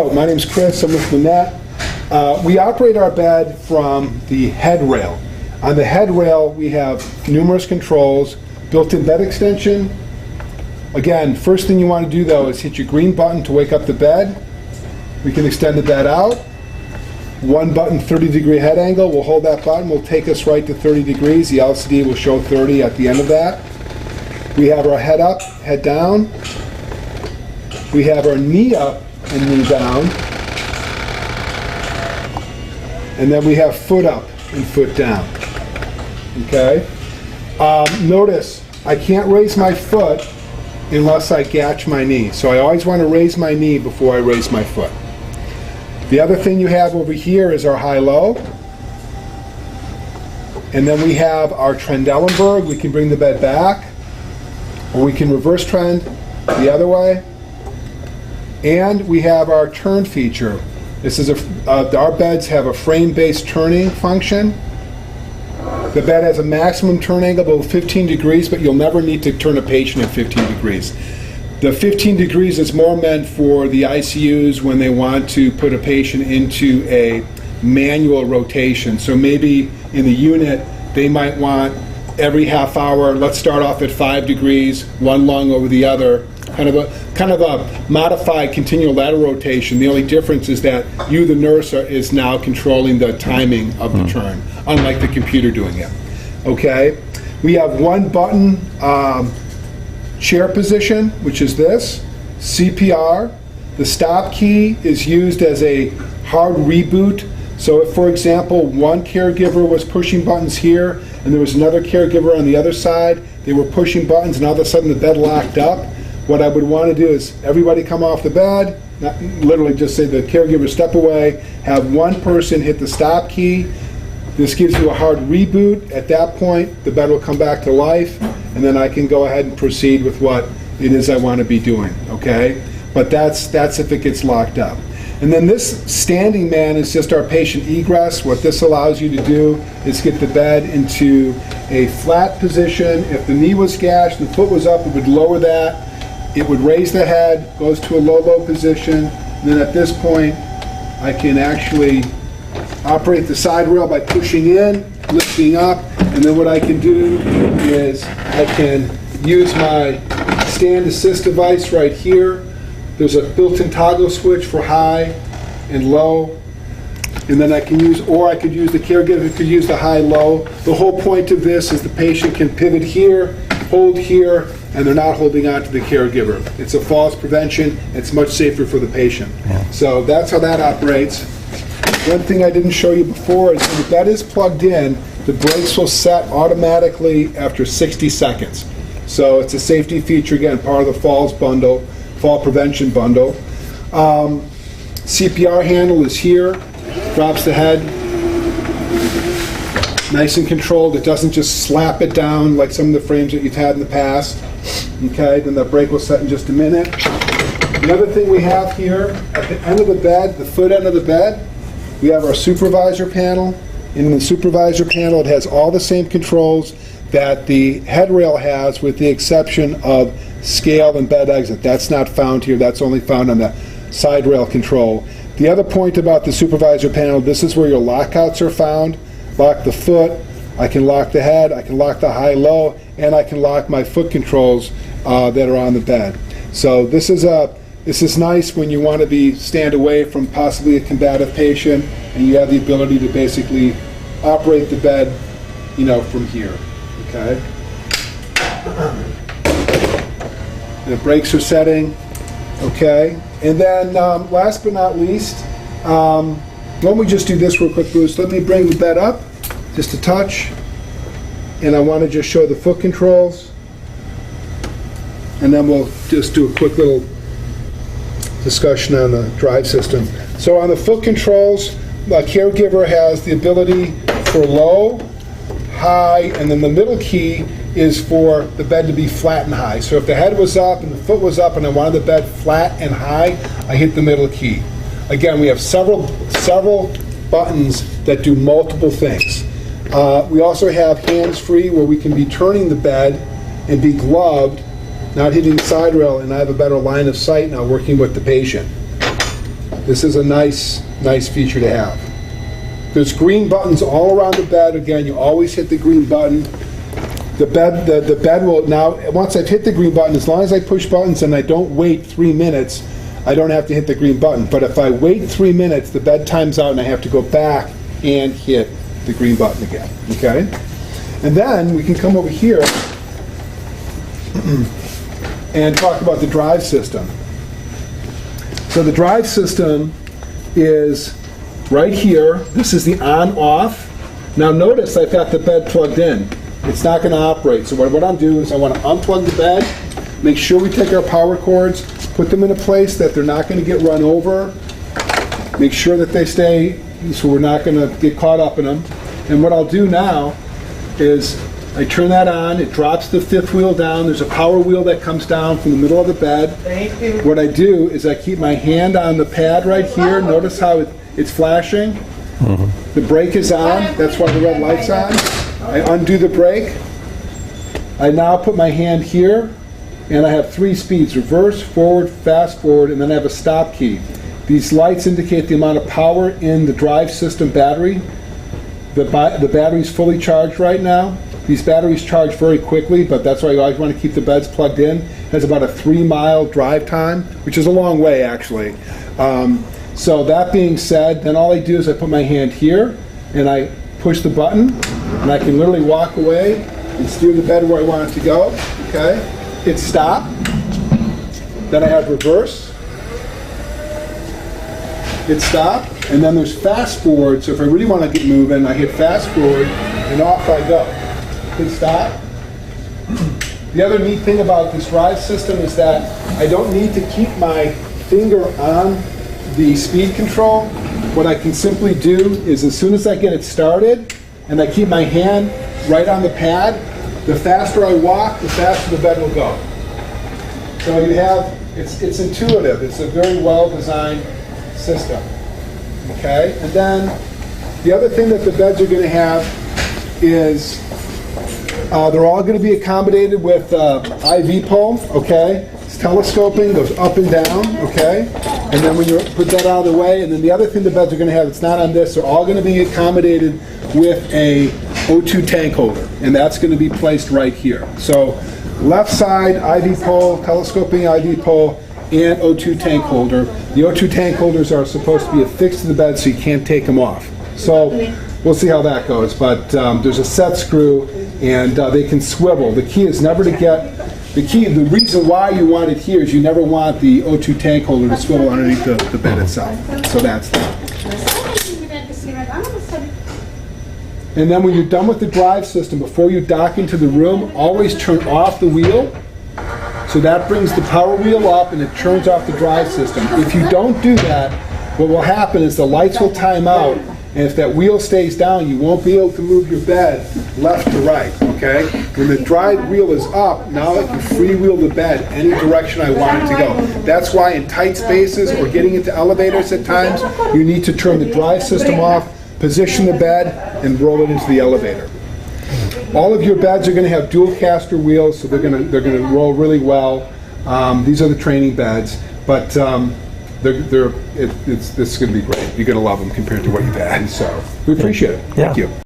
My name's Chris, I'm with Linet. We operate our bed from the head rail. On the head rail we have numerous controls, built-in bed extension. Again, first thing you want to do though is hit your green button to wake up the bed. We can extend the bed out. One button, 30-degree head angle. We'll hold that button, will take us right to 30 degrees. The LCD will show 30 at the end of that. We have our head up, head down. We have our knee up and knee down. And then we have foot up and foot down. Okay? Notice, I can't raise my foot unless I catch my knee. So I always want to raise my knee before I raise my foot. The other thing you have over here is our high-low. And then we have our Trendelenburg. We can bring the bed back, or we can reverse trend the other way. And we have our turn feature. This is our beds have a frame-based turning function. The bed has a maximum turn angle of 15 degrees, but you'll never need to turn a patient at 15 degrees. The 15 degrees is more meant for the ICUs when they want to put a patient into a manual rotation. So maybe in the unit, they might want every half hour, let's start off at 5 degrees, one lung over the other, kind of a modified continual lateral rotation. The only difference is that you, the nurse, is now controlling the timing of the turn, unlike the computer doing it. Okay? We have one button chair position, which is this, CPR. The stop key is used as a hard reboot. So if, for example, one caregiver was pushing buttons here and there was another caregiver on the other side, they were pushing buttons and all of a sudden the bed locked up, what I would want to do is everybody come off the bed, not literally just say the caregiver step away, have one person hit the stop key. This gives you a hard reboot. At that point, the bed will come back to life, and then I can go ahead and proceed with what it is I want to be doing, okay? But that's if it gets locked up. And then this standing man is just our patient egress. What this allows you to do is get the bed into a flat position. If the knee was gashed, the foot was up, it would lower that. It would raise the head, goes to a low position. And then at this point, I can actually operate the side rail by pushing in, lifting up, and then what I can do is I can use my stand assist device right here. There's a built-in toggle switch for high and low, and then I can use, or I could use the caregiver could use the high-low. The whole point of this is the patient can pivot here, hold here, and they're not holding on to the caregiver. It's a falls prevention. It's much safer for the patient. Yeah. So that's how that operates. One thing I didn't show you before is when the bed is plugged in, the brakes will set automatically after 60 seconds. So it's a safety feature, again, part of the falls bundle, fall prevention bundle. CPR handle is here, drops the head, nice and controlled. It doesn't just slap it down like some of the frames that you've had in the past. Okay, then the brake will set in just a minute. The other thing we have here, at the end of the bed, the foot end of the bed, we have our Supervisor Panel. In the Supervisor Panel, it has all the same controls that the head rail has, with the exception of scale and bed exit. That's not found here. That's only found on the side rail control. The other point about the Supervisor Panel, this is where your lockouts are found. Lock the foot, I can lock the head, I can lock the high-low, and I can lock my foot controls that are on the bed. So this is nice when you want to stand away from possibly a combative patient, and you have the ability to basically operate the bed, from here. Okay. The brakes are setting. Okay. And then last but not least, why don't we just do this real quick, Bruce? Let me bring the bed up just a touch, and I want to just show the foot controls, and then we'll just do a quick little discussion on the drive system. So on the foot controls, the caregiver has the ability for low, high, and then the middle key is for the bed to be flat and high. So if the head was up and the foot was up and I wanted the bed flat and high, I hit the middle key. Again, we have several buttons that do multiple things. We also have hands-free, where we can be turning the bed and be gloved, not hitting the side rail, and I have a better line of sight now working with the patient. This is a nice feature to have. There's green buttons all around the bed. Again, you always hit the green button. The bed will now, once I've hit the green button, as long as I push buttons and I don't wait 3 minutes, I don't have to hit the green button. But if I wait 3 minutes, the bed times out and I have to go back and hit the green button again, okay? And then we can come over here and talk about the drive system. So the drive system is right here. This is the on-off. Now notice I've got the bed plugged in. It's not going to operate. So what I'm doing is I want to unplug the bed, make sure we take our power cords, put them in a place that they're not going to get run over, make sure that they stay so we're not going to get caught up in them. And what I'll do now is I turn that on, it drops the fifth wheel down, there's a power wheel that comes down from the middle of the bed. Thank you. What I do is I keep my hand on the pad right here, notice how it's flashing. The brake is on, that's why the red light's on. I undo the brake. I now put my hand here, and I have 3 speeds: reverse, forward, fast forward, and then I have a stop key. These lights indicate the amount of power in the drive system battery. The battery's fully charged right now. These batteries charge very quickly, but that's why you always want to keep the beds plugged in. It has about a 3-mile drive time, which is a long way actually. So that being said, then all I do is I put my hand here and I push the button, and I can literally walk away and steer the bed where I want it to go. Okay, hit stop. Then I have reverse. Hit stop, and then there's fast forward. So if I really want to get moving, I hit fast forward, and off I go. Hit stop. The other neat thing about this drive system is that I don't need to keep my finger on the speed control. What I can simply do is as soon as I get it started and I keep my hand right on the pad, the faster I walk, the faster the bed will go. So you have, it's intuitive. It's a very well designed system. Okay, and then the other thing that the beds are going to have is they're all going to be accommodated with IV pole. Okay, it's telescoping, goes up and down. Okay, and then when you put that out of the way, and then the other thing the beds are going to have, it's not on this, they're all going to be accommodated with a O2 tank holder, and that's going to be placed right here. So left side IV pole, telescoping IV pole, and O2 tank holder. The O2 tank holders are supposed to be affixed to the bed so you can't take them off. So we'll see how that goes, but there's a set screw and they can swivel. The key is never to get, the reason why you want it here is you never want the O2 tank holder to swivel underneath the bed itself. So that's that. And then when you're done with the drive system, before you dock into the room, always turn off the wheel. So that brings the power wheel up and it turns off the drive system. If you don't do that, what will happen is the lights will time out, and if that wheel stays down, you won't be able to move your bed left to right, okay? When the drive wheel is up, now I can freewheel the bed any direction I want it to go. That's why in tight spaces or getting into elevators at times, you need to turn the drive system off, position the bed, and roll it into the elevator. All of your beds are going to have dual caster wheels, so they're going to roll really well. These are the training beds, but this is going to be great. You're going to love them compared to what you've had. So we appreciate it. Yeah. Thank you.